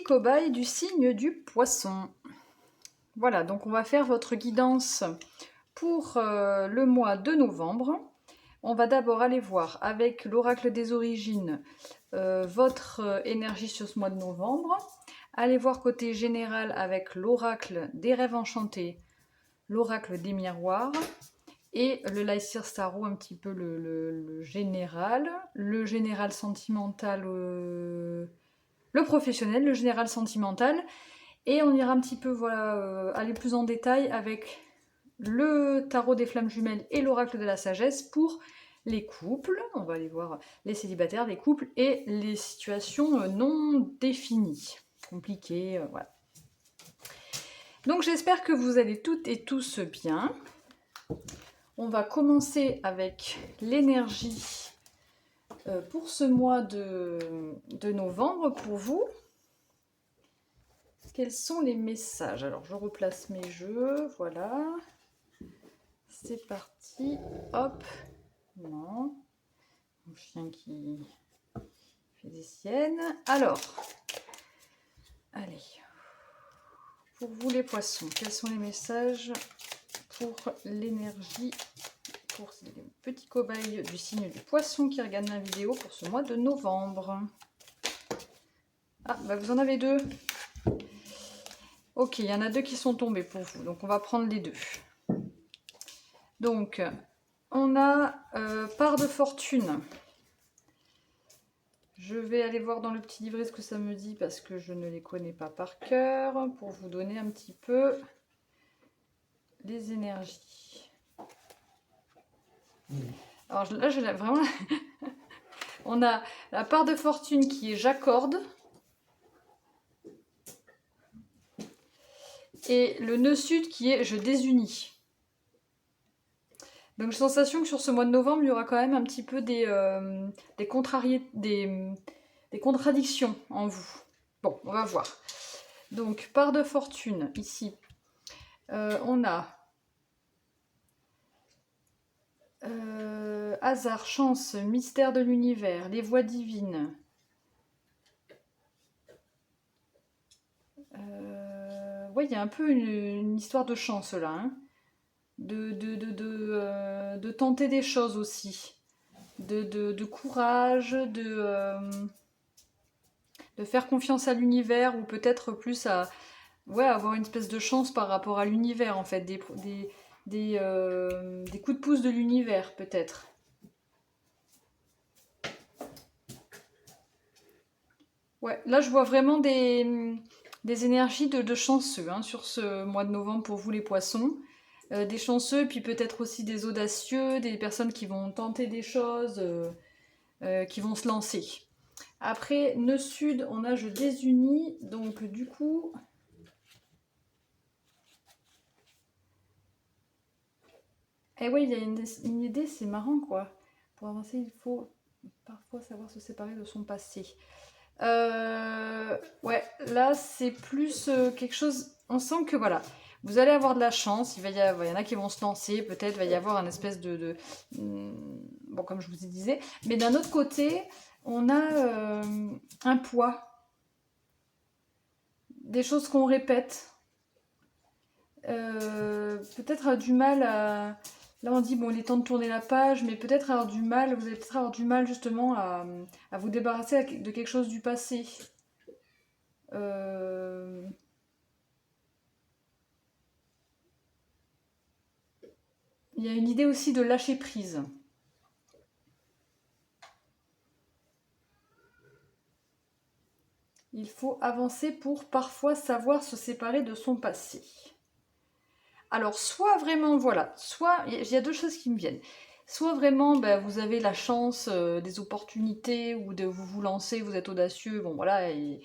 cobaye du signe du Poisson. Voilà, donc on va faire votre guidance pour le mois de novembre. On va d'abord aller voir avec l'oracle des origines votre énergie sur ce mois de novembre. Allez voir côté général avec l'oracle des rêves enchantés, l'oracle des miroirs et le Lycir Starro, un petit peu le général sentimental, le professionnel, le général sentimental. Et on ira un petit peu voilà, aller plus en détail avec le tarot des flammes jumelles et l'oracle de la sagesse pour les couples. On va aller voir les célibataires, les couples et les situations non définies, compliquées. Voilà. Donc j'espère que vous allez toutes et tous bien. On va commencer avec l'énergie pour ce mois de novembre pour vous. Quels sont les messages? Alors, je replace mes jeux, voilà. C'est parti, hop. Non. Mon chien qui fait des siennes. Alors, allez. Pour vous les poissons, quels sont les messages pour l'énergie, pour les petits cobayes du signe du Poisson qui regardent la vidéo pour ce mois de novembre? Ah, bah vous en avez deux. Ok, il y en a deux qui sont tombés pour vous, donc on va prendre les deux. Donc, on a part de fortune. Je vais aller voir dans le petit livret ce que ça me dit parce que je ne les connais pas par cœur pour vous donner un petit peu les énergies. Alors là, je l'ai vraiment... On a la part de fortune qui est j'accorde. Et le nœud sud qui est je désunis. Donc j'ai sensation que sur ce mois de novembre, il y aura quand même un petit peu des contradictions en vous. Bon, on va voir. Donc, part de fortune, ici. On a hasard, chance, mystère de l'univers, les voies divines. Ouais, il y a un peu une histoire de chance là. Hein. De tenter des choses aussi. De courage, de faire confiance à l'univers ou peut-être plus à avoir une espèce de chance par rapport à l'univers en fait, des coups de pouce de l'univers peut-être. Ouais, là je vois vraiment des énergies de chanceux hein, sur ce mois de novembre pour vous les poissons. Des chanceux, puis peut-être aussi des audacieux, des personnes qui vont tenter des choses, qui vont se lancer. Après, nœud sud, on a je désunis, donc du coup... Eh oui, il y a une idée, c'est marrant quoi. Pour avancer, il faut parfois savoir se séparer de son passé. Ouais, là c'est plus quelque chose... On sent que voilà, vous allez avoir de la chance, il y en a qui vont se lancer, peut-être il va y avoir un espèce bon, comme je vous disais. Mais d'un autre côté, on a un poids. Des choses qu'on répète. Peut-être du mal à... Là on dit bon il est temps de tourner la page, mais peut-être avoir du mal, vous allez peut-être avoir du mal justement à vous débarrasser de quelque chose du passé. Il y a une idée aussi de lâcher prise. Il faut avancer pour parfois savoir se séparer de son passé. Alors, soit vraiment, voilà, soit il y a deux choses qui me viennent. Soit vraiment, ben, vous avez la chance, des opportunités, ou de vous lancer, vous êtes audacieux, bon voilà, et,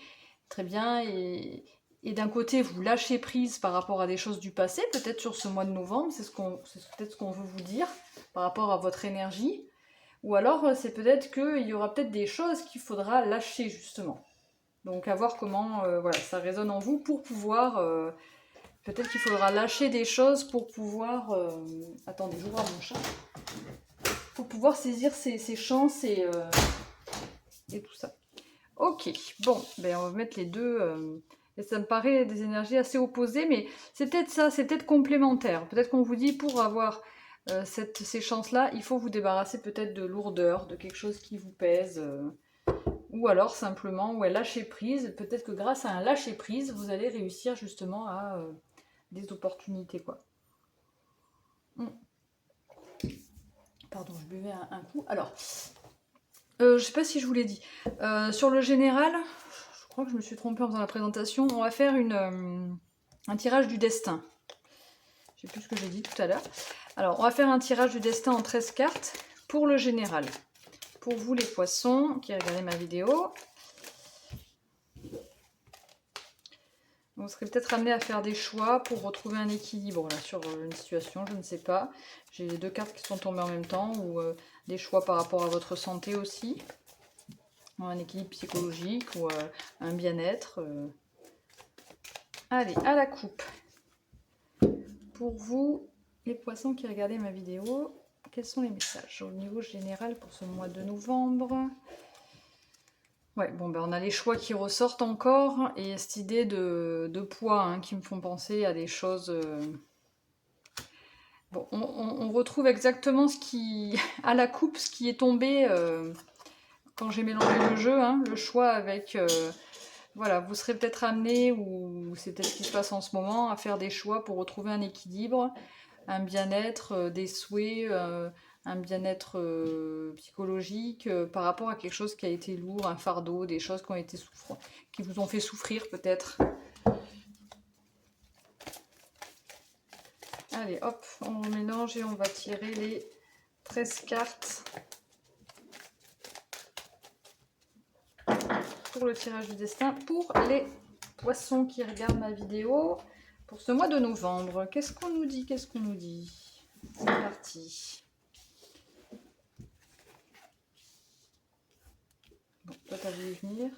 très bien, et d'un côté, vous lâchez prise par rapport à des choses du passé, peut-être sur ce mois de novembre, c'est peut-être ce qu'on veut vous dire, par rapport à votre énergie. Ou alors, c'est peut-être qu'il y aura peut-être des choses qu'il faudra lâcher, justement. Donc, à voir comment voilà, ça résonne en vous pour pouvoir... peut-être qu'il faudra lâcher des choses pour pouvoir... attendez, je vois mon chat. Pour pouvoir saisir ses chances et tout ça. Ok, bon, ben on va mettre les deux. Et ça me paraît des énergies assez opposées, mais c'est peut-être ça, c'est peut-être complémentaire. Peut-être qu'on vous dit pour avoir ces chances-là, il faut vous débarrasser peut-être de lourdeur, de quelque chose qui vous pèse. Ou alors simplement, ouais, lâcher prise. Peut-être que grâce à un lâcher prise, vous allez réussir justement à des opportunités, quoi. Pardon, je buvais un coup. Alors, je sais pas si je vous l'ai dit. Sur le général, je crois que je me suis trompée en faisant la présentation. On va faire un tirage du destin. Je sais plus ce que j'ai dit tout à l'heure. Alors, on va faire un tirage du destin en 13 cartes pour le général. Pour vous les poissons qui regardez ma vidéo, vous serez peut-être amené à faire des choix pour retrouver un équilibre là, sur une situation, je ne sais pas. J'ai les deux cartes qui sont tombées en même temps, ou des choix par rapport à votre santé aussi. Un équilibre psychologique ou un bien-être. Allez, à la coupe. Pour vous, les poissons qui regardez ma vidéo, quels sont les messages au niveau général pour ce mois de novembre? Ouais, bon, ben on a les choix qui ressortent encore et cette idée de poids hein, qui me font penser à des choses. Bon, on retrouve exactement ce qui, à la coupe, ce qui est tombé quand j'ai mélangé le jeu, hein, le choix avec. Voilà, vous serez peut-être amené, ou c'est peut-être ce qui se passe en ce moment, à faire des choix pour retrouver un équilibre, un bien-être, des souhaits, un bien-être psychologique par rapport à quelque chose qui a été lourd, un fardeau, des choses qui ont été qui vous ont fait souffrir peut-être. Allez, hop, on mélange et on va tirer les 13 cartes pour le tirage du destin pour les poissons qui regardent ma vidéo pour ce mois de novembre. Qu'est-ce qu'on nous dit? Qu'est-ce qu'on nous dit? C'est parti. Bon, toi t'as vu venir.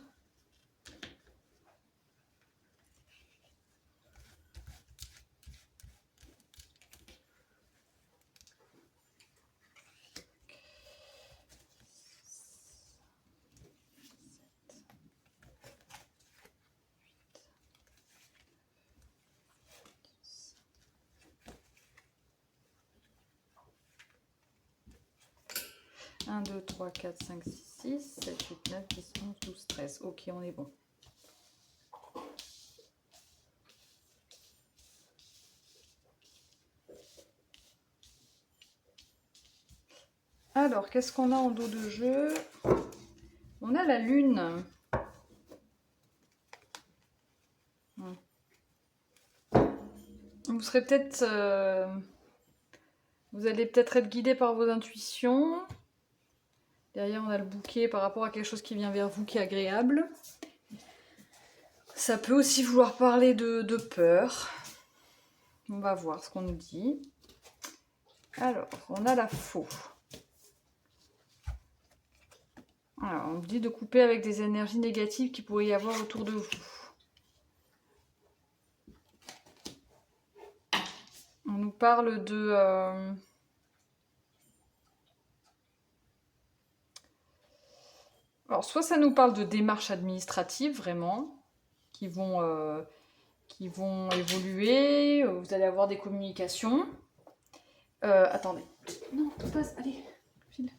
Un, 2, 3, 4, 5, 6, 6, 7, 8, 9, 10, 11, 12, 13. Ok, on est bon. Alors, qu'est-ce qu'on a en dos de jeu? On a la lune. Vous serez peut-être... vous allez peut-être être guidé par vos intuitions. Derrière, on a le bouquet par rapport à quelque chose qui vient vers vous qui est agréable. Ça peut aussi vouloir parler de peur. On va voir ce qu'on nous dit. Alors, on a la faux. Alors, on vous dit de couper avec des énergies négatives qui pourrait y avoir autour de vous. On nous parle de... Alors, soit ça nous parle de démarches administratives, vraiment, qui vont évoluer. Vous allez avoir des communications. Attendez. Non, tout passe. Allez, file.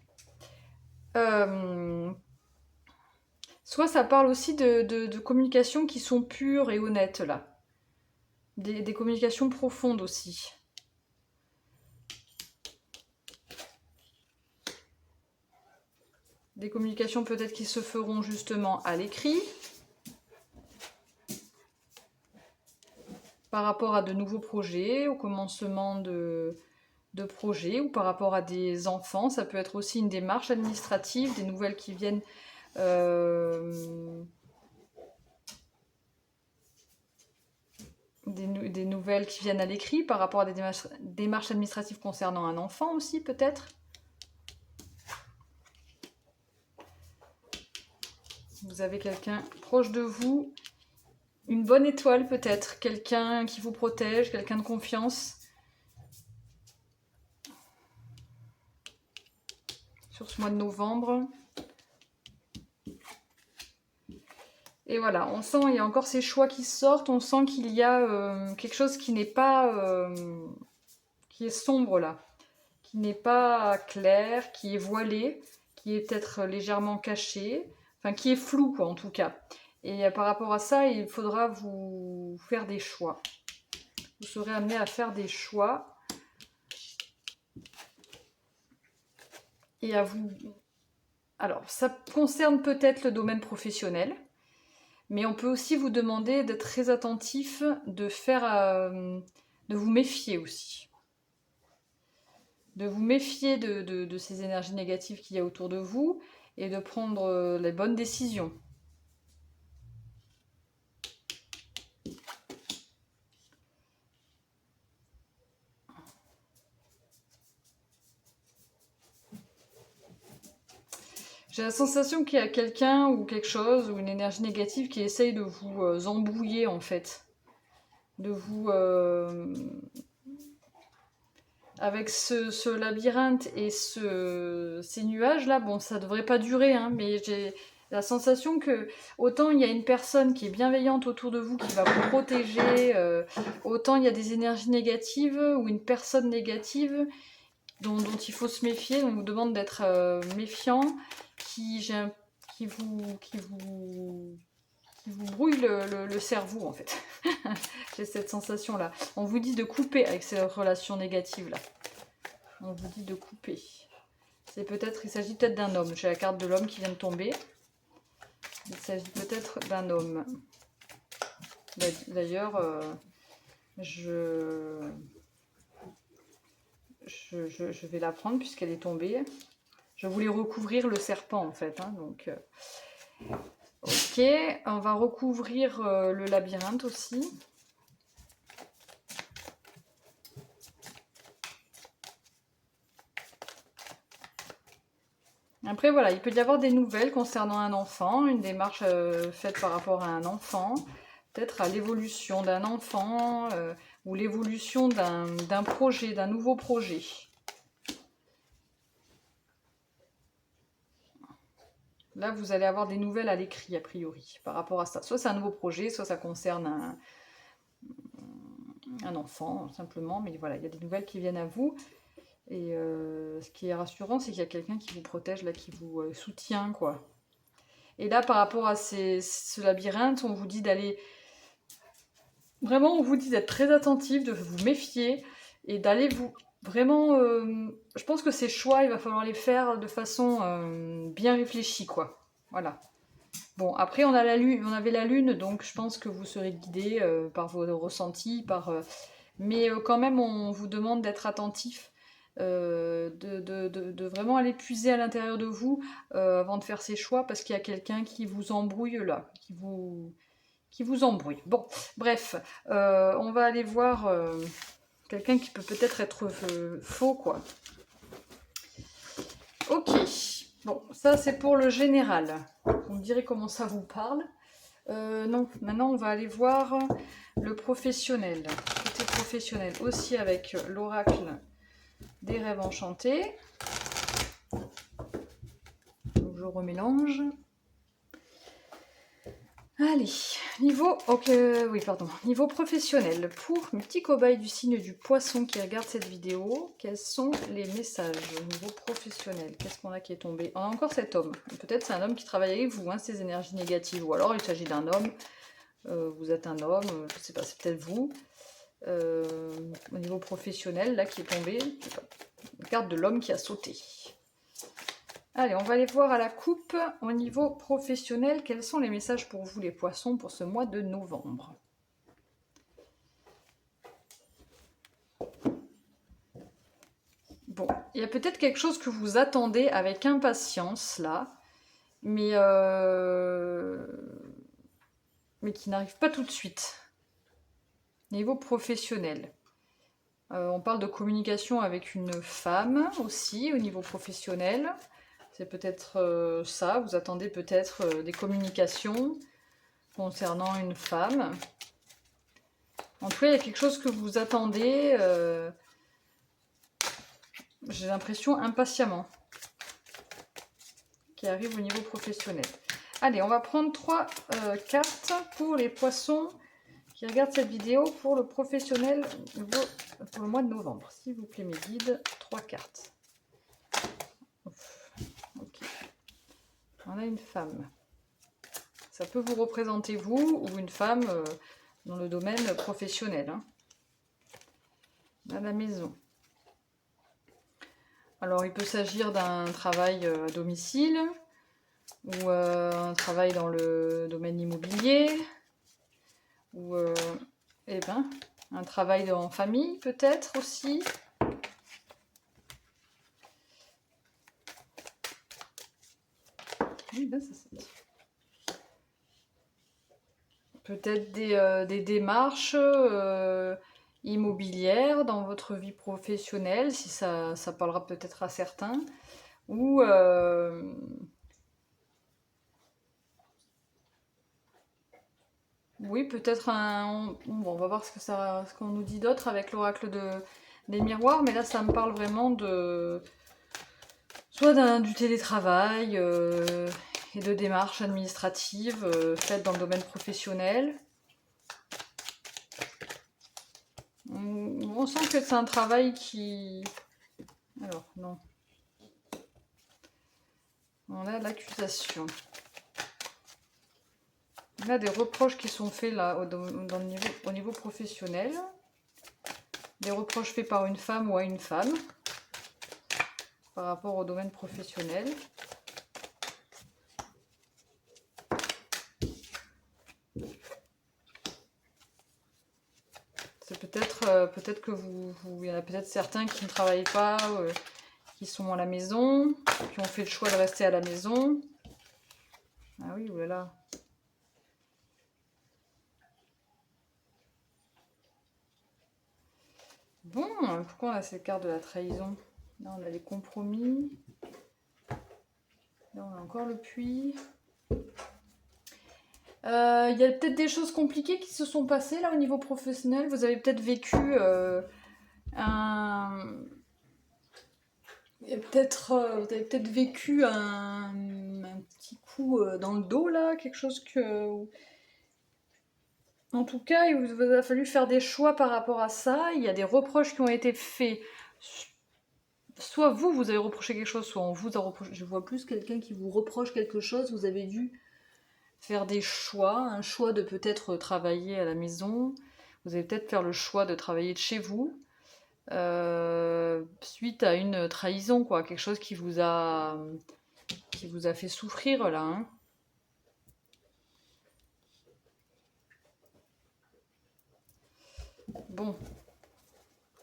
Soit ça parle aussi de communications qui sont pures et honnêtes, là. Des communications profondes aussi. Des communications peut-être qui se feront justement à l'écrit. Par rapport à de nouveaux projets, au commencement de projets, ou par rapport à des enfants. Ça peut être aussi une démarche administrative, des nouvelles qui viennent... des nouvelles qui viennent à l'écrit par rapport à des démarches administratives concernant un enfant aussi peut-être. Vous avez quelqu'un proche de vous, une bonne étoile peut-être, quelqu'un qui vous protège, quelqu'un de confiance. Sur ce mois de novembre. Et voilà, on sent, il y a encore ces choix qui sortent, on sent qu'il y a quelque chose qui n'est pas, qui est sombre là, qui n'est pas clair, qui est voilé, qui est peut-être légèrement caché, enfin qui est flou quoi en tout cas. Et par rapport à ça, il faudra vous faire des choix. Vous serez amené à faire des choix et à vous... Alors, ça concerne peut-être le domaine professionnel, mais on peut aussi vous demander d'être très attentif, de vous méfier aussi. De vous méfier de ces énergies négatives qu'il y a autour de vous et de prendre les bonnes décisions. J'ai la sensation qu'il y a quelqu'un ou quelque chose ou une énergie négative qui essaye de vous embrouiller en fait. De vous... avec ce labyrinthe et ces nuages là, bon ça devrait pas durer, hein, mais j'ai la sensation que autant il y a une personne qui est bienveillante autour de vous, qui va vous protéger, autant il y a des énergies négatives ou une personne négative dont il faut se méfier, on vous demande d'être méfiant, qui vous brouille le cerveau en fait. J'ai cette sensation là. On vous dit de couper avec ces relations négatives là. On vous dit de couper. Il s'agit peut-être d'un homme. J'ai la carte de l'homme qui vient de tomber. Il s'agit peut-être d'un homme. D'ailleurs, je vais la prendre puisqu'elle est tombée. Je voulais recouvrir le serpent en fait. Hein, donc, ok, on va recouvrir le labyrinthe aussi. Après voilà, il peut y avoir des nouvelles concernant un enfant, une démarche faite par rapport à un enfant, peut-être à l'évolution d'un enfant ou l'évolution d'un projet, d'un nouveau projet. Là, vous allez avoir des nouvelles à l'écrit, a priori, par rapport à ça. Soit c'est un nouveau projet, soit ça concerne un enfant, simplement. Mais voilà, il y a des nouvelles qui viennent à vous. Et ce qui est rassurant, c'est qu'il y a quelqu'un qui vous protège, là, qui vous soutient, quoi. Et là, par rapport à ce labyrinthe, on vous dit d'aller... Vraiment, on vous dit d'être très attentif, de vous méfier et d'aller vous... Vraiment, je pense que ces choix, il va falloir les faire de façon bien réfléchie, quoi. Voilà. Bon, après, on avait la lune, donc je pense que vous serez guidé par vos ressentis, mais quand même, on vous demande d'être attentif, de vraiment aller puiser à l'intérieur de vous avant de faire ces choix, parce qu'il y a quelqu'un qui vous embrouille là, qui vous embrouille. Bon, bref, on va aller voir quelqu'un qui peut peut-être être faux, quoi. Ok, bon, ça c'est pour le général. Vous me direz comment ça vous parle. Non, maintenant on va aller voir le professionnel. Côté professionnel aussi avec l'oracle des rêves enchantés. Donc je remélange. Allez, niveau professionnel. Pour mes petits cobayes du signe du poisson qui regardent cette vidéo, quels sont les messages au niveau professionnel? Qu'est-ce qu'on a qui est tombé? On a encore cet homme. Peut-être c'est un homme qui travaille avec vous, hein, ces énergies négatives. Ou alors il s'agit d'un homme. Vous êtes un homme, je ne sais pas, c'est peut-être vous. Au niveau professionnel, là qui est tombé, une carte de l'homme qui a sauté. Allez, on va aller voir à la coupe, au niveau professionnel, quels sont les messages pour vous les poissons pour ce mois de novembre. Bon, il y a peut-être quelque chose que vous attendez avec impatience là, mais qui n'arrive pas tout de suite. Niveau professionnel. On parle de communication avec une femme aussi, au niveau professionnel. C'est peut-être ça, vous attendez peut-être des communications concernant une femme. En tout cas, il y a quelque chose que vous attendez, j'ai l'impression impatiemment, qui arrive au niveau professionnel. Allez, on va prendre 3 cartes pour les poissons qui regardent cette vidéo pour le professionnel pour le mois de novembre. S'il vous plaît, mes guides, 3 cartes. Ok. On a une femme. Ça peut vous représenter vous ou une femme dans le domaine professionnel. Hein. À la maison. Alors, il peut s'agir d'un travail à domicile ou un travail dans le domaine immobilier ou eh ben, un travail en famille peut-être aussi. Oui, ben, peut-être des démarches immobilières dans votre vie professionnelle, si ça parlera peut-être à certains, ou oui, peut-être un... Bon, on va voir ce qu'on nous dit d'autre avec l'oracle des miroirs, mais là ça me parle vraiment de... soit du télétravail et de démarches administratives faites dans le domaine professionnel. On sent que c'est un travail qui... Alors, non. On a l'accusation. On a des reproches qui sont faits là au niveau professionnel. Des reproches faits par une femme ou à une femme par rapport au domaine professionnel. C'est peut-être que il y en a peut-être certains qui ne travaillent pas, qui sont à la maison, qui ont fait le choix de rester à la maison. Ah oui, oulala. Bon, pourquoi on a cette carte de la trahison? Là, on a les compromis. Là, on a encore le puits. Il y a peut-être des choses compliquées qui se sont passées là au niveau professionnel. Vous avez peut-être vécu un... Vous avez peut-être vécu un petit coup dans le dos là, quelque chose que... En tout cas, il vous a fallu faire des choix par rapport à ça. Il y a des reproches qui ont été faits. Soit vous avez reproché quelque chose, soit on vous a reproché. Je vois plus quelqu'un qui vous reproche quelque chose. Vous avez dû faire des choix. Un choix de peut-être travailler à la maison. Vous allez peut-être faire le choix de travailler de chez vous. Suite à une trahison, quoi. Quelque chose qui vous a fait souffrir, là. Hein. Bon.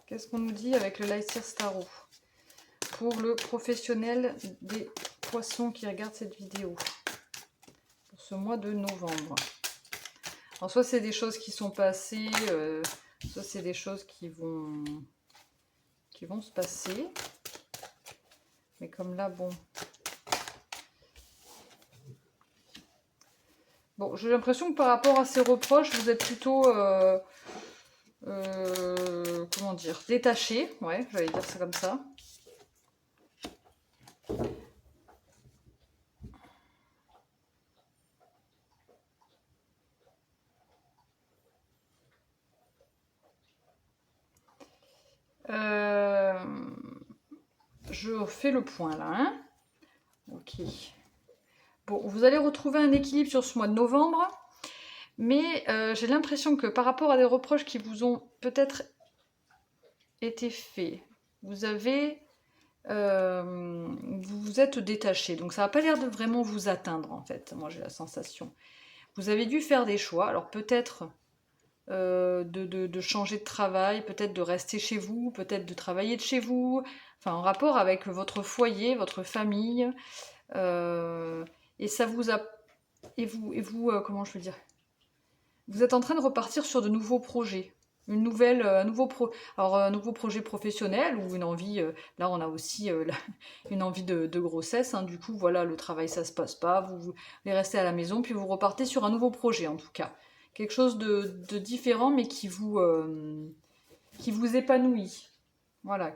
Qu'est-ce qu'on nous dit avec le Lightyear Starro pour le professionnel des poissons qui regardent cette vidéo pour ce mois de novembre? Alors, soit c'est des choses qui sont passées, soit c'est des choses qui vont se passer. Mais comme là, bon... Bon, j'ai l'impression que par rapport à ces reproches, vous êtes plutôt... comment dire, détaché, ouais, j'allais dire ça comme ça. Je fais le point là, hein. Ok. Bon, vous allez retrouver un équilibre sur ce mois de novembre, mais j'ai l'impression que par rapport à des reproches qui vous ont peut-être été faits, vous avez... vous vous êtes détaché, donc ça n'a pas l'air de vraiment vous atteindre en fait, moi j'ai la sensation. Vous avez dû faire des choix, alors peut-être de changer de travail, peut-être de rester chez vous, peut-être de travailler de chez vous, enfin en rapport avec votre foyer, votre famille, et ça vous a... Et vous comment je peux dire? Vous êtes en train de repartir sur de nouveaux projets. Un nouveau projet professionnel ou une envie, là on a aussi une envie de grossesse, hein, du coup voilà, le travail ça se passe pas, vous restez à la maison, puis vous repartez sur un nouveau projet en tout cas. Quelque chose de différent mais qui vous épanouit. Voilà,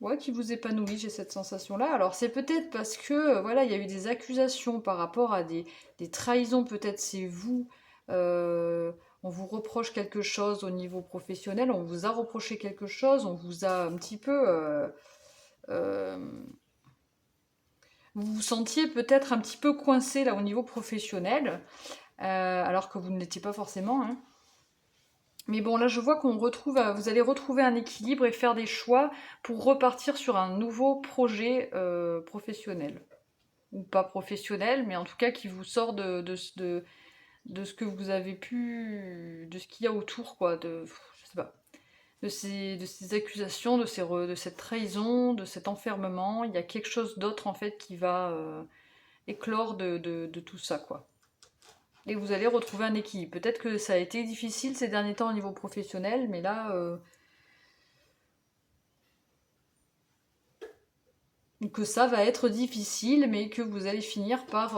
Ouais, qui vous épanouit, j'ai cette sensation-là. Alors c'est peut-être parce que voilà, il y a eu des accusations par rapport à des trahisons, peut-être c'est vous. euh, on vous reproche quelque chose au niveau professionnel, on vous a reproché quelque chose, on vous a un petit peu... euh, vous vous sentiez peut-être un petit peu coincé là au niveau professionnel, alors que vous ne l'étiez pas forcément, hein. Mais bon, là, je vois qu'on retrouve, vous allez retrouver un équilibre et faire des choix pour repartir sur un nouveau projet professionnel. Ou pas professionnel, mais en tout cas qui vous sort de ce que vous avez pu, de ce qu'il y a autour, quoi, je sais pas, de ces accusations, de cette trahison, de cet enfermement. Il y a quelque chose d'autre, en fait, qui va éclore de tout ça, quoi. Et vous allez retrouver un équilibre. Peut-être que ça a été difficile ces derniers temps au niveau professionnel, mais là, que ça va être difficile, mais que vous allez finir par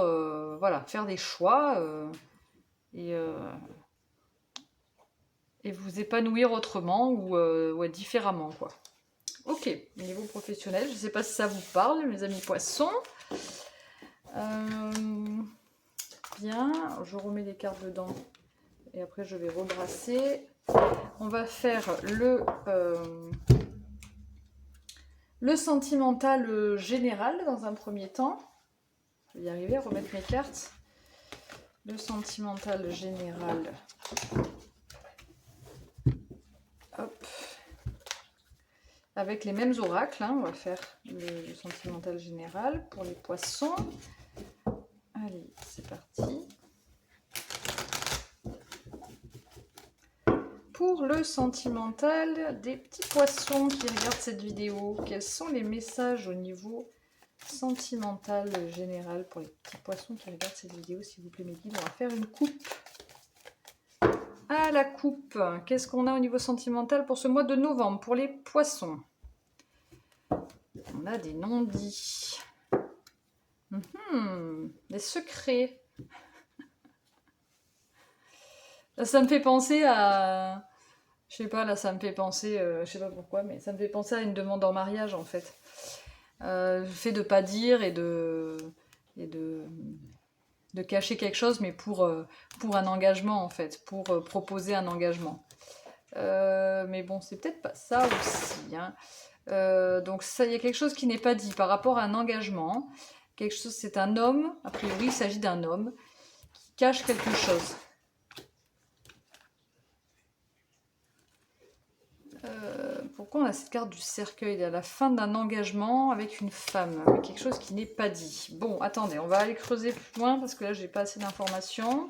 voilà, faire des choix et, euh, et vous épanouir autrement ou ouais, différemment, quoi. Ok, niveau professionnel, je ne sais pas si ça vous parle, mes amis poissons. Bien, je remets les cartes dedans et après je vais rebrasser. On va faire le sentimental général dans un premier temps. Je vais y arriver à remettre mes cartes. Le sentimental général. Hop. Avec les mêmes oracles, hein, on va faire le sentimental général pour les poissons. Allez, c'est parti. Pour le sentimental des petits poissons qui regardent cette vidéo, quels sont les messages au niveau sentimental général pour les petits poissons qui regardent cette vidéo, s'il vous plaît, mes guides? On va faire une coupe. Ah, la coupe. Qu'est-ce qu'on a au niveau sentimental pour ce mois de novembre, pour les poissons? On a des non-dits. Des secrets. Là, ça me fait penser à... Je sais pas, là, ça me fait penser... je sais pas pourquoi, mais ça me fait penser à une demande en mariage, en fait. Le fait de pas dire et de cacher quelque chose, mais pour un engagement, en fait. Pour proposer un engagement. Mais bon, c'est peut-être pas ça aussi, hein. Donc ça, il y a quelque chose qui n'est pas dit par rapport à un engagement. Quelque chose, c'est un homme, a priori il s'agit d'un homme qui cache quelque chose. Pourquoi on a cette carte du cercueil à la fin d'un engagement avec une femme, avec quelque chose qui n'est pas dit? Bon, attendez, on va aller creuser plus loin parce que là j'ai pas assez d'informations.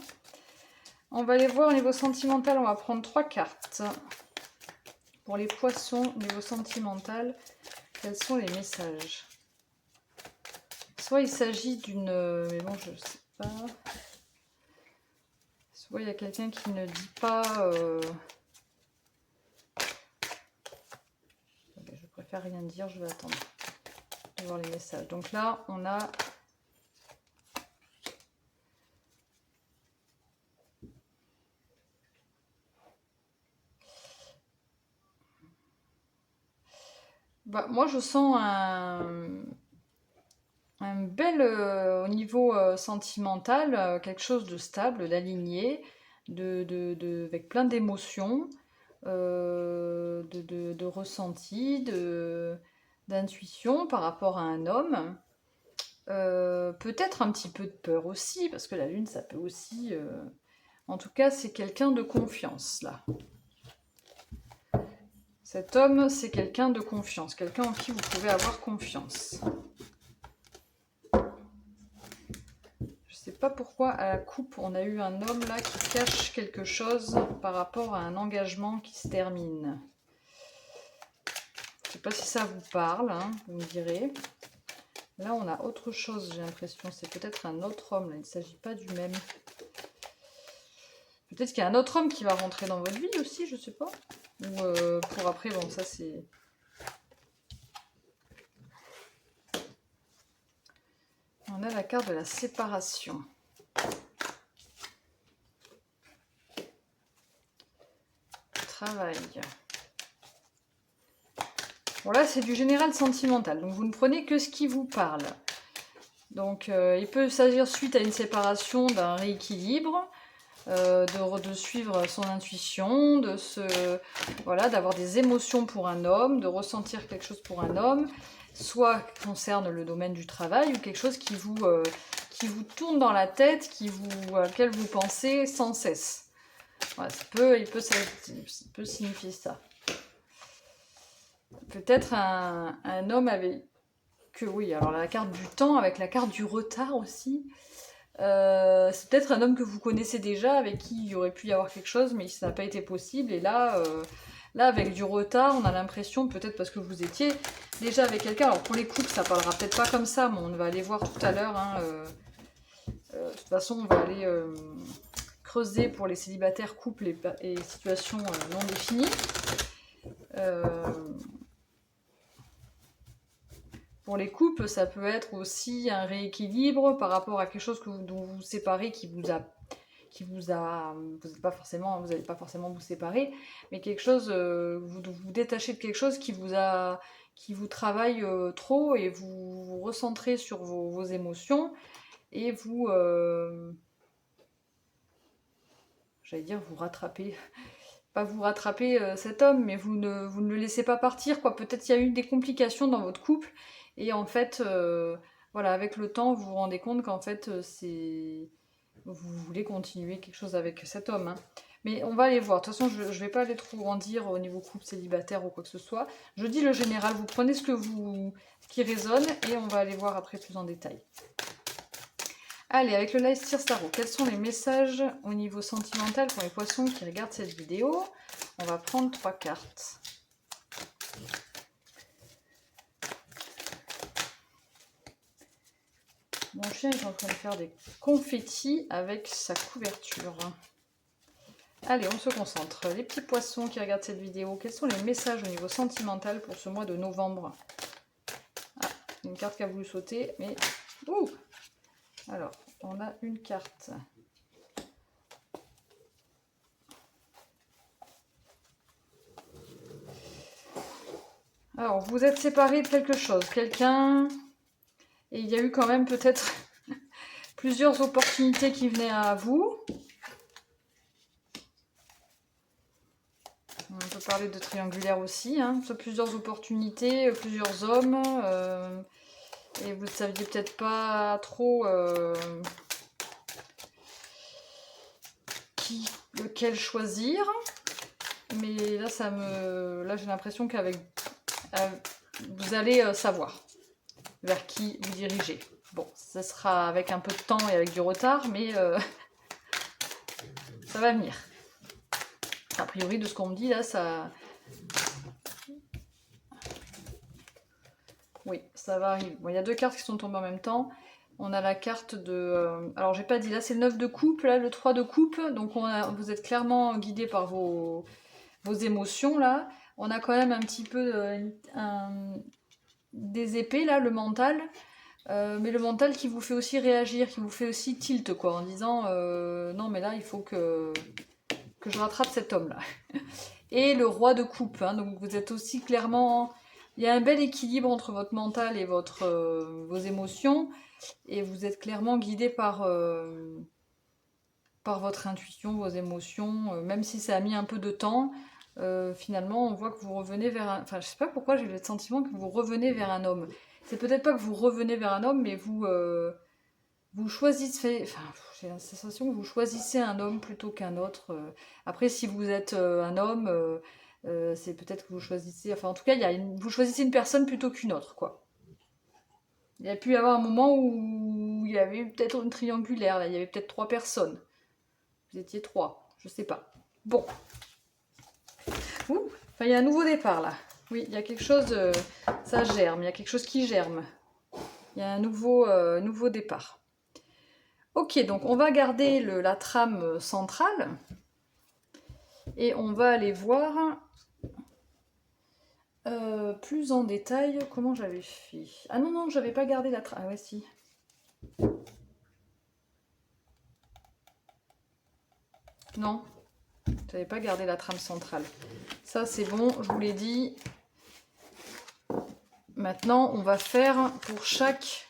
On va aller voir au niveau sentimental, on va prendre 3 cartes. Pour les poissons, au niveau sentimental, quels sont les messages? Soit il s'agit d'une... mais bon, je sais pas. Soit il y a quelqu'un qui ne dit pas... je préfère rien dire, je vais attendre de voir les messages. Donc là, on a... Bah, moi, je sens un bel, au niveau sentimental, quelque chose de stable, d'aligné, avec plein d'émotions, de ressenti, d'intuition par rapport à un homme. Peut-être un petit peu de peur aussi, parce que la lune, ça peut aussi... En tout cas, c'est quelqu'un de confiance, là. Cet homme, c'est quelqu'un de confiance, quelqu'un en qui vous pouvez avoir confiance. Je sais pas pourquoi à la coupe, on a eu un homme là qui cache quelque chose par rapport à un engagement qui se termine. Je sais pas si ça vous parle, hein, vous me direz. Là, on a autre chose, j'ai l'impression. C'est peut-être un autre homme, là. Il ne s'agit pas du même. Peut-être qu'il y a un autre homme qui va rentrer dans votre vie aussi, je sais pas. Ou pour après, bon, ça c'est... On a la carte de la séparation. Travail. Bon là, c'est du général sentimental, donc vous ne prenez que ce qui vous parle. Donc il peut s'agir suite à une séparation, d'un rééquilibre, de suivre son intuition, voilà, d'avoir des émotions pour un homme, de ressentir quelque chose pour un homme, soit concerne le domaine du travail ou quelque chose qui vous tourne dans la tête, à laquelle vous pensez sans cesse. Voilà, il peut signifier ça. Peut-être un homme avec oui, alors la carte du temps avec la carte du retard aussi. C'est peut-être un homme que vous connaissez déjà, avec qui il y aurait pu y avoir quelque chose, mais ça n'a pas été possible. Et là, avec du retard, on a l'impression, peut-être parce que vous étiez déjà avec quelqu'un. Alors pour les couples, ça parlera peut-être pas comme ça, mais on va aller voir tout à l'heure. Hein, de toute façon, on va aller creuser pour les célibataires, couples et situations non définies. Pour les couples, ça peut être aussi un rééquilibre par rapport à quelque chose dont vous vous séparez, vous n'allez pas forcément vous séparer, mais quelque chose, vous vous détachez de quelque chose qui vous travaille trop, et vous recentrez sur vos émotions, et j'allais dire vous rattrapez, pas vous rattrapez cet homme, mais vous ne le laissez pas partir, quoi. Peut-être qu'il y a eu des complications dans votre couple, et en fait, voilà, avec le temps, vous vous rendez compte qu'en fait, vous voulez continuer quelque chose avec cet homme. Hein. Mais on va aller voir. De toute façon, je ne vais pas aller trop en dire au niveau couple célibataire ou quoi que ce soit. Je dis le général, vous prenez ce qui résonne, et on va aller voir après plus en détail. Allez, avec le Leicester Tarot, quels sont les messages au niveau sentimental pour les poissons qui regardent cette vidéo? On va prendre 3 cartes. Mon chien est en train de faire des confettis avec sa couverture. Allez, on se concentre. Les petits poissons qui regardent cette vidéo, quels sont les messages au niveau sentimental pour ce mois de novembre? Ah, une carte qui a voulu sauter, mais... Ouh! Alors, on a une carte. Alors, vous êtes séparés de quelque chose, quelqu'un... Et il y a eu quand même peut-être plusieurs opportunités qui venaient à vous. On peut parler de triangulaire aussi, hein. Plusieurs opportunités, plusieurs hommes, et vous ne saviez peut-être pas trop lequel choisir. Mais là, j'ai l'impression qu'avec vous allez savoir vers qui vous dirigez. Bon, ça sera avec un peu de temps et avec du retard, mais ça va venir. A priori, de ce qu'on me dit là, ça... Oui, ça va arriver. Bon, il y a 2 cartes qui sont tombées en même temps. On a la carte de... alors, j'ai pas dit, là, c'est le 9 de coupe, là, le 3 de coupe. Donc, vous êtes clairement guidé par vos émotions, là. On a quand même un petit peu des épées, là, le mental. Mais le mental qui vous fait aussi réagir, qui vous fait aussi tilt, quoi, en disant non, mais là, il faut que je rattrape cet homme-là. Et le roi de coupe, hein, donc vous êtes aussi clairement... Il y a un bel équilibre entre votre mental et vos émotions, et vous êtes clairement guidé par votre intuition, vos émotions, même si ça a mis un peu de temps. Finalement, on voit que vous revenez vers un... Enfin, je sais pas pourquoi j'ai le sentiment que vous revenez vers un homme. C'est peut-être pas que vous revenez vers un homme, mais vous choisissez... Enfin, j'ai la sensation que vous choisissez un homme plutôt qu'un autre. Après, si vous êtes un homme, c'est peut-être que vous choisissez... Enfin, en tout cas, vous choisissez une personne plutôt qu'une autre, quoi. Il y a pu y avoir un moment où il y avait peut-être une triangulaire, là. Il y avait peut-être 3 personnes. Vous étiez 3, je sais pas. Bon. Ouh, enfin, il y a un nouveau départ là. Oui, il y a quelque chose, ça germe, il y a quelque chose qui germe. Il y a un nouveau départ. Ok, donc on va garder la trame centrale et on va aller voir plus en détail comment j'avais fait. Ah non, non, j'avais pas gardé la trame. Ah ouais, si. Non, j'avais pas gardé la trame centrale. Ça, c'est bon, je vous l'ai dit. Maintenant, on va faire pour chaque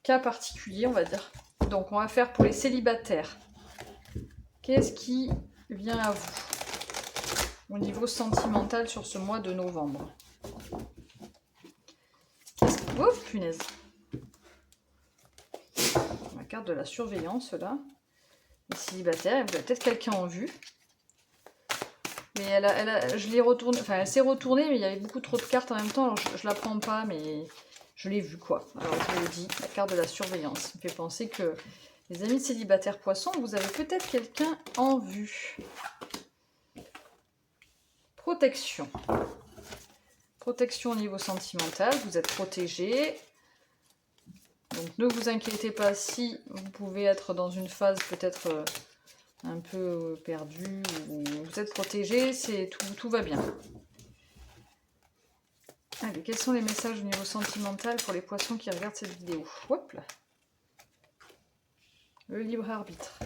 cas particulier, on va dire. Donc, on va faire pour les célibataires. Qu'est-ce qui vient à vous au niveau sentimental sur ce mois de novembre? Oh, punaise! La carte de la surveillance, là. Les célibataires, vous avez peut-être quelqu'un en vue. Mais je l'ai retournée, enfin elle s'est retournée, mais il y avait beaucoup trop de cartes en même temps, alors je la prends pas, mais je l'ai vue quoi. Alors je vous le dis, la carte de la surveillance, ça me fait penser que les amis célibataires poissons, vous avez peut-être quelqu'un en vue. Protection. Protection au niveau sentimental, vous êtes protégé. Donc ne vous inquiétez pas si vous pouvez être dans une phase peut-être un peu perdu, ou vous êtes protégé, tout va bien. Allez, quels sont les messages au niveau sentimental pour les poissons qui regardent cette vidéo? Hop là. Le libre arbitre.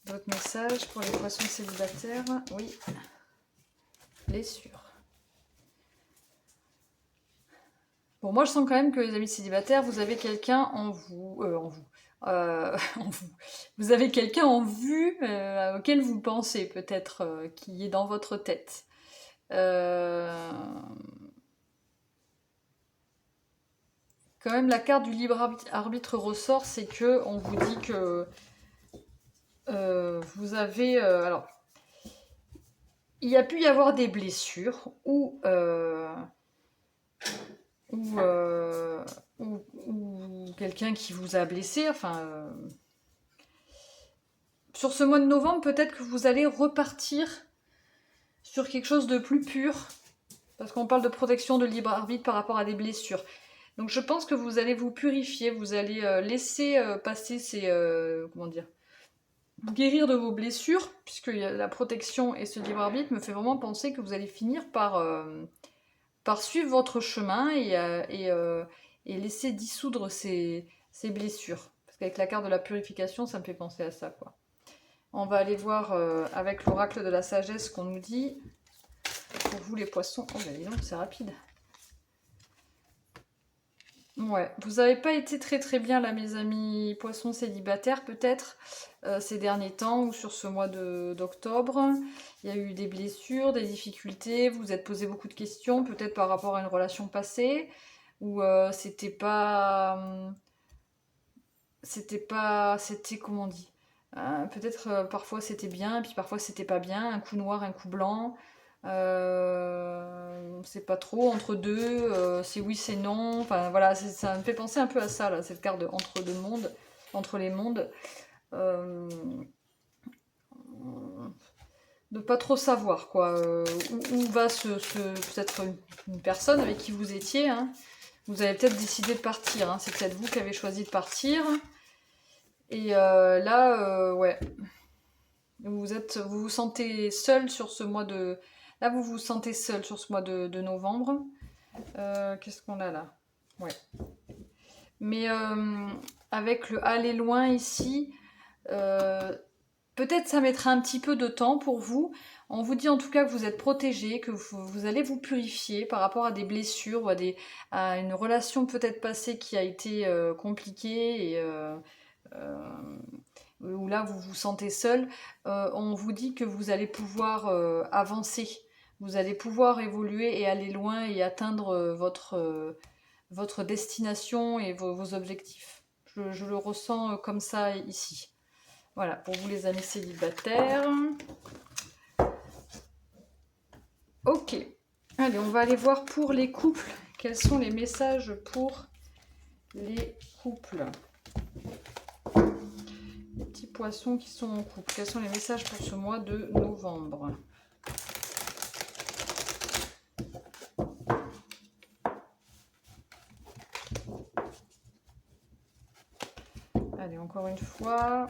D'autres messages pour les poissons célibataires? Oui. Blessure. Bon, moi je sens quand même que les amis célibataires, vous avez quelqu'un en vous. En vous. Vous avez quelqu'un en vue auquel vous pensez peut-être, qui est dans votre tête. Quand même, la carte du libre arbitre ressort, c'est que on vous dit que vous avez... alors, il y a pu y avoir des blessures ou quelqu'un qui vous a blessé, enfin... sur ce mois de novembre, peut-être que vous allez repartir sur quelque chose de plus pur, parce qu'on parle de protection de libre arbitre par rapport à des blessures. Donc je pense que vous allez vous purifier, vous allez laisser passer ces... comment dire, vous guérir de vos blessures, puisque la protection et ce libre arbitre me fait vraiment penser que vous allez finir par suivre votre chemin et laisser dissoudre ces blessures. Parce qu'avec la carte de la purification, ça me fait penser à ça, quoi. On va aller voir avec l'oracle de la sagesse ce qu'on nous dit. Pour vous les poissons... Oh bah dis donc, c'est rapide. Ouais, vous n'avez pas été très bien là, mes amis poissons célibataires, peut-être, ces derniers temps ou sur ce mois d'octobre. Il y a eu des blessures, des difficultés, vous vous êtes posé beaucoup de questions, peut-être par rapport à une relation passée, ou c'était comment on dit, peut-être parfois c'était bien, puis parfois c'était pas bien, un coup noir, un coup blanc. C'est pas trop entre deux, c'est oui, c'est non. Enfin voilà, ça me fait penser un peu à ça là, cette carte de entre deux mondes, entre les mondes. De pas trop savoir quoi, où va peut-être une personne avec qui vous étiez. Hein. Vous avez peut-être décidé de partir. Hein. C'est peut-être vous qui avez choisi de partir. Et là, ouais. Vous vous sentez seul sur ce mois de... Là, vous vous sentez seul sur ce mois de novembre. Qu'est-ce qu'on a là? Ouais. Mais avec le aller loin ici, peut-être ça mettra un petit peu de temps pour vous. On vous dit en tout cas que vous êtes protégé, que vous allez vous purifier par rapport à des blessures ou à une relation peut-être passée qui a été compliquée et... où là vous vous sentez seul, on vous dit que vous allez pouvoir avancer, vous allez pouvoir évoluer et aller loin et atteindre votre destination et vos objectifs. Je le ressens comme ça ici. Voilà, pour vous les amis célibataires. Ok, allez, on va aller voir pour les couples. Quels sont les messages pour les couples ? Les petits poissons qui sont en couple. Quels sont les messages pour ce mois de novembre? Allez, encore une fois.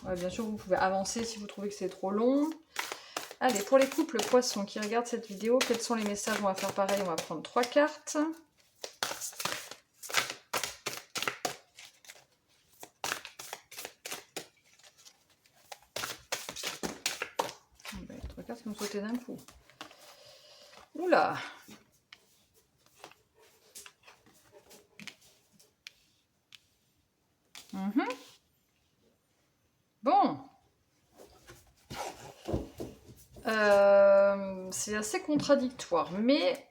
Ouais, bien sûr, vous pouvez avancer si vous trouvez que c'est trop long. Allez, pour les couples poissons qui regardent cette vidéo, quels sont les messages? On va faire pareil, on va prendre 3 cartes. cartes qui ont sauté d'un coup. Oula! Bon. C'est assez contradictoire, mais...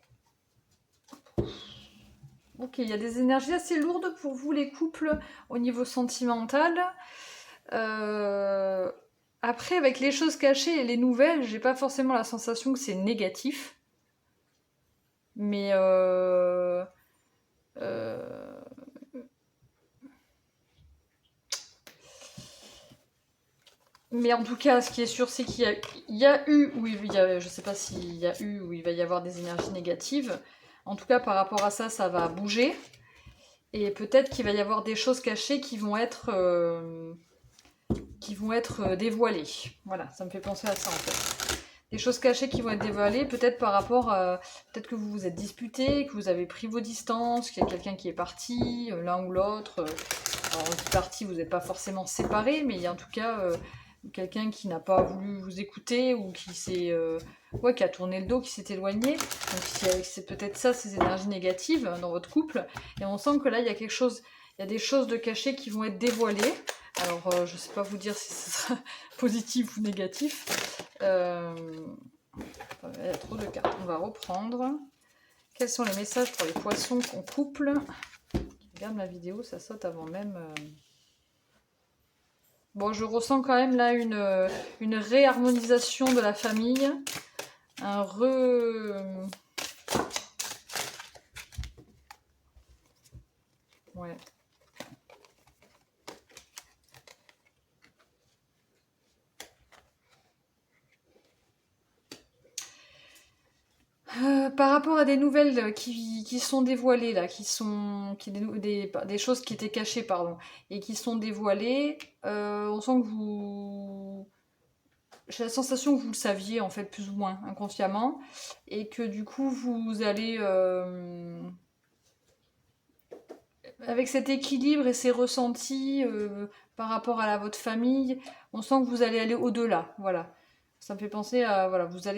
Ok, il y a des énergies assez lourdes pour vous, les couples, au niveau sentimental. Après, avec les choses cachées et les nouvelles, j'ai pas forcément la sensation que c'est négatif. Mais... Mais en tout cas, ce qui est sûr, c'est qu'il y a eu, ou il y a, je sais pas s'il y a eu, ou il va y avoir des énergies négatives. En tout cas, par rapport à ça, ça va bouger. Et peut-être qu'il va y avoir des choses cachées qui vont être dévoilées. Voilà, ça me fait penser à ça en fait. Des choses cachées qui vont être dévoilées, peut-être par rapport à... Peut-être que vous vous êtes disputés, que vous avez pris vos distances, qu'il y a quelqu'un qui est parti, l'un ou l'autre. Alors, parti, vous n'êtes pas forcément séparés, mais il y a en tout cas... quelqu'un qui n'a pas voulu vous écouter ou qui s'est qui a tourné le dos, qui s'est éloigné. Donc c'est peut-être ça, ces énergies négatives dans votre couple. Et on sent que là, il y a quelque chose, il y a des choses de cachées qui vont être dévoilées. Alors, je ne sais pas vous dire si ce sera positif ou négatif. Il y a trop de cartes. On va reprendre. Quels sont les messages pour les poissons en couple? Regarde ma vidéo, ça saute avant même... Bon, je ressens quand même là une réharmonisation de la famille. Un Ouais. Par rapport à des nouvelles qui sont dévoilées, là, des choses qui étaient cachées, pardon, et qui sont dévoilées, on sent que vous... J'ai la sensation que vous le saviez, en fait, plus ou moins, inconsciemment, et que du coup, vous allez... avec cet équilibre et ces ressentis par rapport à votre famille, on sent que vous allez aller au-delà, voilà. Ça me fait penser à... Voilà, vous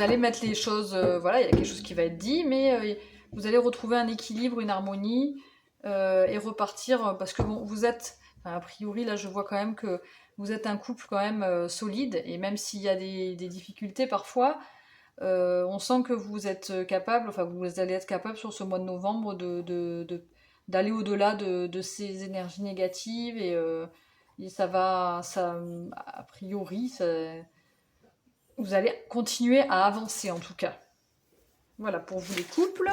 allez mettre les choses, voilà, il y a quelque chose qui va être dit, mais vous allez retrouver un équilibre, une harmonie, et repartir, parce que bon, vous êtes, enfin, a priori, là, je vois quand même que vous êtes un couple quand même solide, et même s'il y a des difficultés parfois, on sent que vous êtes capable, enfin, vous allez être capable sur ce mois de novembre d'aller au-delà de ces énergies négatives, et ça va, a priori, vous allez continuer à avancer en tout cas. Voilà pour vous les couples.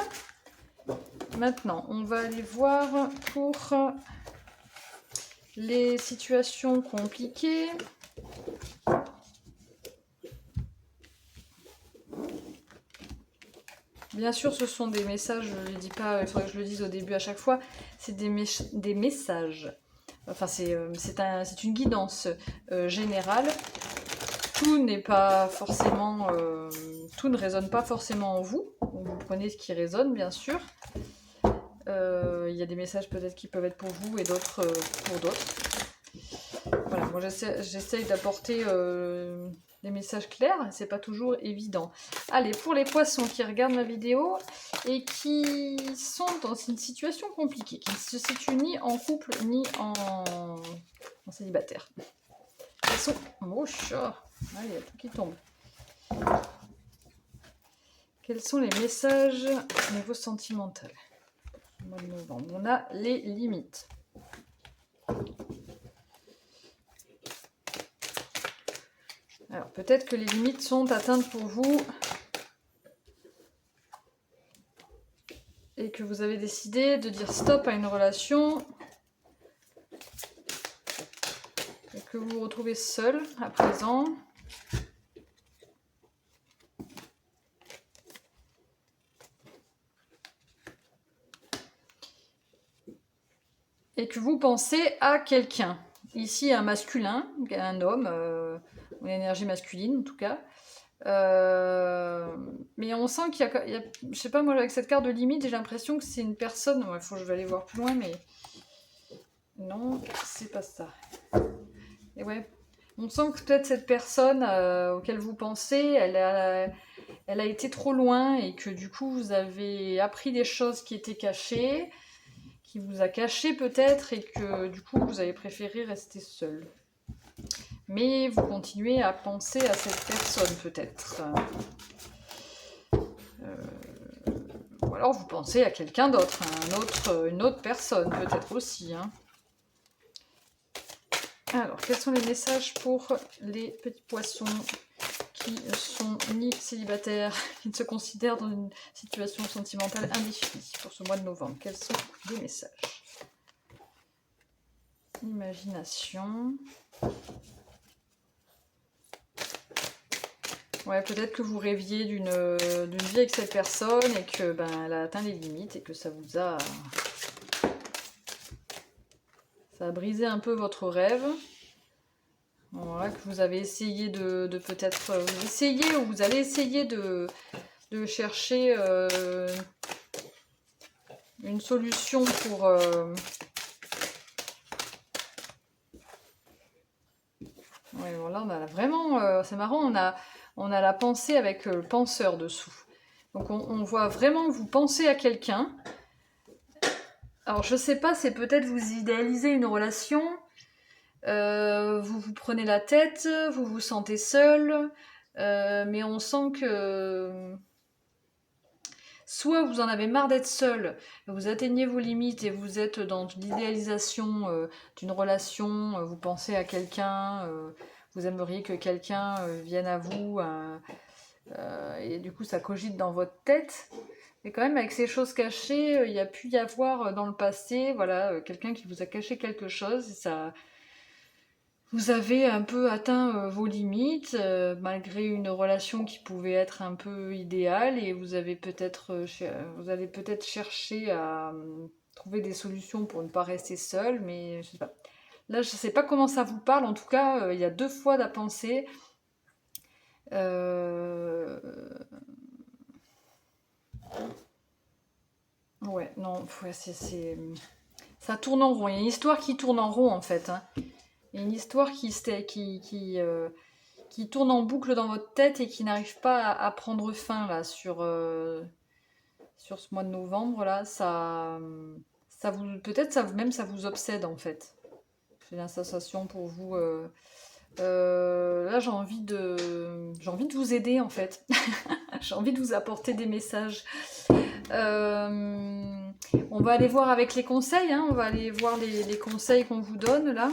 Maintenant, on va aller voir pour les situations compliquées. Bien sûr, ce sont des messages, je ne le dis pas, il faudrait que je le dise au début à chaque fois, c'est des messages. Enfin, c'est une guidance générale. Tout n'est pas forcément... tout ne résonne pas forcément en vous. Vous prenez ce qui résonne, bien sûr. Il y a des messages peut-être qui peuvent être pour vous et d'autres pour d'autres. Voilà, moi j'essaye d'apporter des messages clairs, c'est pas toujours évident. Allez, pour les poissons qui regardent ma vidéo et qui sont dans une situation compliquée, qui ne se situent ni en couple ni en célibataire. Ils sont... Oh, chat. Ah, il y a tout qui tombe. Quels sont les messages au niveau sentimental? Au mois de novembre, on a les limites. Alors, peut-être que les limites sont atteintes pour vous et que vous avez décidé de dire stop à une relation et que vous vous retrouvez seul à présent. Et que vous pensez à quelqu'un. Ici, un masculin, un homme, une énergie masculine en tout cas. Mais on sent qu'il y a, je sais pas, moi avec cette carte de limite, j'ai l'impression que c'est une personne. Ouais, je vais aller voir plus loin, mais non, c'est pas ça. Et ouais, On sent que peut-être cette personne auquel vous pensez, elle a été trop loin et que du coup vous avez appris des choses qui étaient cachées, qui vous a caché peut-être et que du coup vous avez préféré rester seul. Mais vous continuez à penser à cette personne peut-être. Ou alors vous pensez à quelqu'un d'autre, une autre personne peut-être aussi. Hein. Alors, quels sont les messages pour les petits poissons qui ne sont ni célibataires, qui ne se considèrent dans une situation sentimentale indéfinie pour ce mois de novembre? Quels sont les messages? Imagination. Ouais, peut-être que vous rêviez d'une vie avec cette personne et que elle a atteint les limites et que ça a brisé un peu votre rêve. Voilà, que vous avez essayé de peut-être... vous essayez ou vous allez essayer de chercher une solution pour... Ouais, voilà, on a vraiment... c'est marrant, on a la pensée avec le penseur dessous. Donc on voit vraiment que vous pensez à quelqu'un. Alors je sais pas, c'est peut-être vous idéalisez une relation... vous vous prenez la tête, vous vous sentez seul, mais on sent que soit vous en avez marre d'être seul, vous atteignez vos limites et vous êtes dans l'idéalisation d'une relation, vous pensez à quelqu'un, vous aimeriez que quelqu'un vienne à vous, et du coup ça cogite dans votre tête. Mais quand même, avec ces choses cachées, il y a pu y avoir dans le passé, voilà, quelqu'un qui vous a caché quelque chose, et ça... Vous avez un peu atteint vos limites, malgré une relation qui pouvait être un peu idéale, et vous avez vous allez peut-être chercher à trouver des solutions pour ne pas rester seul, mais je sais pas. Là, je sais pas comment ça vous parle. En tout cas, il y a deux fois la pensée. Euh, Ouais, non, ouais, ça tourne en rond. Il y a une histoire qui tourne en rond en fait. Hein. Il y a une histoire qui tourne en boucle dans votre tête et qui n'arrive pas à prendre fin là sur ce mois de novembre là, ça vous peut-être ça vous obsède en fait. J'ai la sensation pour vous. Là j'ai envie de vous aider en fait. J'ai envie de vous apporter des messages. On va aller voir avec les conseils. Hein. On va aller voir les conseils qu'on vous donne là.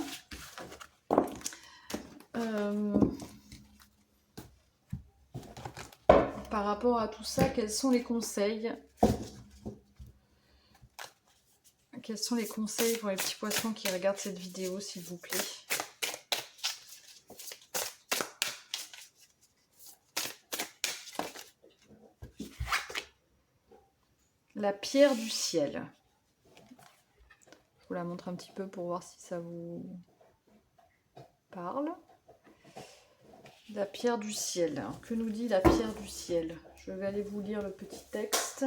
Par rapport à tout ça, quels sont les conseils? Quels sont les conseils pour les petits poissons qui regardent cette vidéo, s'il vous plaît? La pierre du ciel. Je vous la montre un petit peu pour voir si ça vous parle. La pierre du ciel. Alors, que nous dit la pierre du ciel? Je vais aller vous lire le petit texte.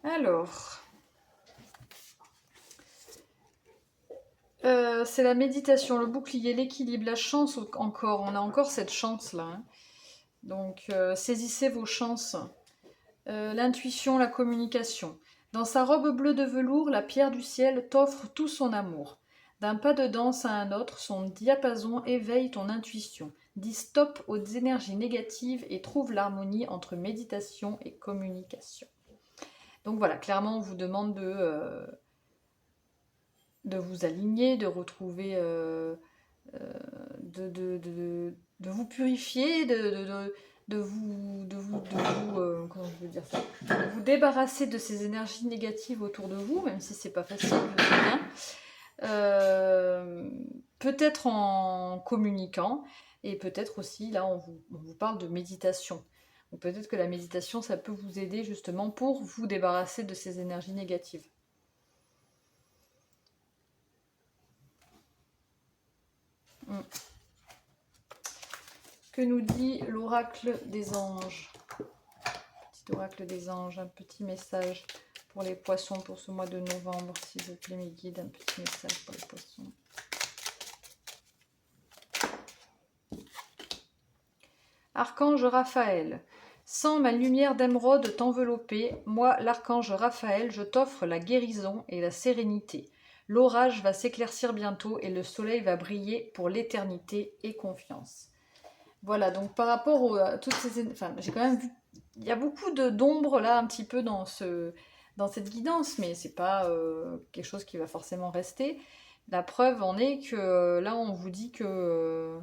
Alors, c'est la méditation, le bouclier, l'équilibre, la chance encore. On a encore cette chance-là. Hein. Donc, saisissez vos chances. L'intuition, la communication. Dans sa robe bleue de velours, la pierre du ciel t'offre tout son amour. D'un pas de danse à un autre, son diapason éveille ton intuition. Dis stop aux énergies négatives et trouve l'harmonie entre méditation et communication. Donc voilà, clairement on vous demande de vous aligner, de retrouver, de vous purifier, comment je veux dire ça, de vous débarrasser de ces énergies négatives autour de vous, même si c'est pas facile, je sais bien. Peut-être en communiquant, et peut-être aussi, là, on vous parle de méditation. Donc peut-être que la méditation, ça peut vous aider justement pour vous débarrasser de ces énergies négatives. Que nous dit l'oracle des anges? Petit oracle des anges, un petit message pour les poissons pour ce mois de novembre, s'il vous plaît, mes guides, un petit message pour les poissons. Archange Raphaël, sans ma lumière d'émeraude t'envelopper, moi, l'archange Raphaël, je t'offre la guérison et la sérénité. L'orage va s'éclaircir bientôt et le soleil va briller pour l'éternité et confiance. Voilà, donc par rapport à toutes ces... Enfin, j'ai quand même vu... Il y a beaucoup d'ombre là, un petit peu dans cette guidance, mais c'est pas quelque chose qui va forcément rester. La preuve en est que là, on vous dit que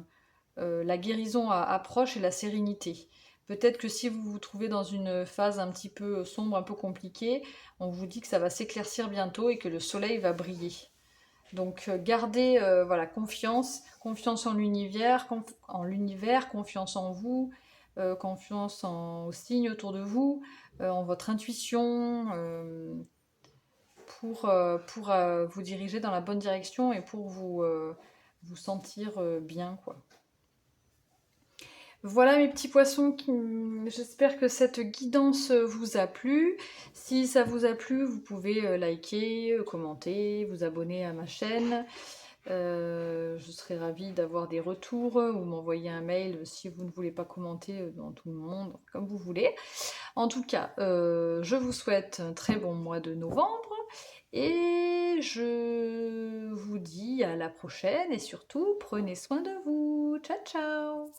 la guérison approche et la sérénité. Peut-être que si vous vous trouvez dans une phase un petit peu sombre, un peu compliquée, on vous dit que ça va s'éclaircir bientôt et que le soleil va briller. Donc gardez voilà, confiance en l'univers, confiance en vous, confiance aux signes autour de vous, en votre intuition, pour vous diriger dans la bonne direction et pour vous sentir bien, quoi. Voilà mes petits poissons, j'espère que cette guidance vous a plu. Si ça vous a plu, vous pouvez liker, commenter, vous abonner à ma chaîne. Je serais ravie d'avoir des retours ou m'envoyer un mail si vous ne voulez pas commenter dans tout le monde, comme vous voulez. En tout cas, je vous souhaite un très bon mois de novembre et je vous dis à la prochaine et surtout, prenez soin de vous. Ciao, ciao!